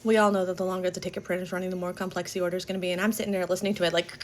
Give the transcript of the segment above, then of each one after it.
We all know that the longer the ticket print is running, the more complex the order is going to be. And I'm sitting there listening to it like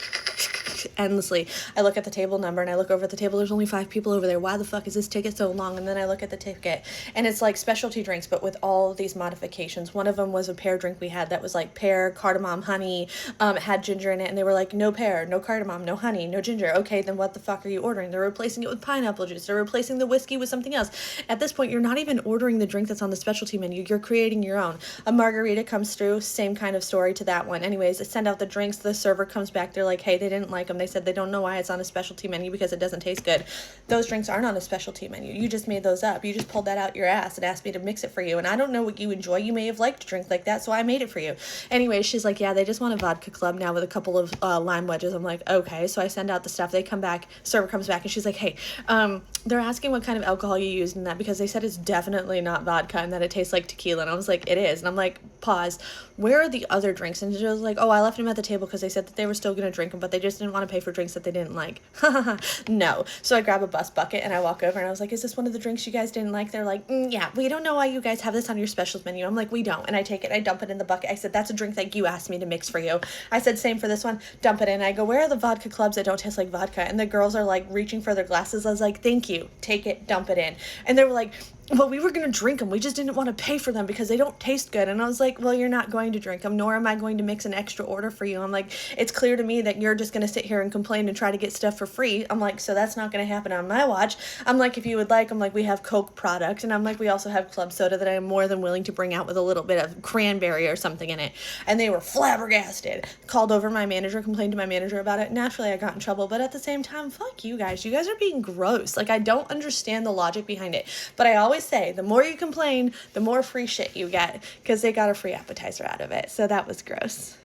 endlessly. I look at the table number and I look over at the table. There's only 5 people over there. Why the fuck is this ticket so long? And then I look at the ticket and it's like specialty drinks, but with all of these modifications. One of them was a pear drink we had that was like pear, cardamom, honey, had ginger in it. And they were like, no pear, no cardamom, no honey, no ginger. Okay, then what the fuck are you ordering? They're replacing it with pineapple juice. They're replacing the whiskey with something else. At this point, you're not even ordering the drink that's on the specialty menu. You're creating your own. A margarita comes through, same kind of story to that one. Anyways, I send out the drinks. The server comes back. They're like, hey, they didn't like them. They said they don't know why it's on a specialty menu because it doesn't taste good. Those drinks aren't on a specialty menu. You just made those up. You just pulled that out your ass and asked me to mix it for you. And I don't know what you enjoy. You may have liked a drink like that, so I made it for you. Anyway, she's like, yeah, they just want a vodka club now with a couple of lime wedges. I'm like, okay. So I send out the stuff. They come back. Server comes back and she's like, hey, they're asking what kind of alcohol you used in that because they said it's definitely not vodka and that it tastes like tequila. And I was like, it is. And I'm like, pause. Where are the other drinks? And she was like, oh, I left them at the table because they said that they were still going to drink them, but they just didn't want to pay for drinks that they didn't like. No. So I grab a bus bucket and I walk over and I was like, is this one of the drinks you guys didn't like? They're like, yeah, we don't know why you guys have this on your specials menu. I'm like, we don't. And I take it, I dump it in the bucket. I said, that's a drink that you asked me to mix for you. I said, same for this one, dump it in. I go, where are the vodka clubs that don't taste like vodka? And the girls are like reaching for their glasses. I was like, thank you. Take it, dump it in. And they were like, well, we were going to drink them. We just didn't want to pay for them because they don't taste good. And I was like, well, you're not going to drink them, nor am I going to mix an extra order for you. I'm like, it's clear to me that you're just going to sit here and complain and try to get stuff for free. I'm like, so that's not going to happen on my watch. I'm like, if you would like, I'm like, we have Coke product. And I'm like, we also have club soda that I'm more than willing to bring out with a little bit of cranberry or something in it. And they were flabbergasted. Called over my manager, complained to my manager about it. Naturally, I got in trouble. But at the same time, fuck you guys. You guys are being gross. Like, I don't understand the logic behind it. But I always say, the more you complain, the more free shit you get because they got a free appetizer out of it. So that was gross.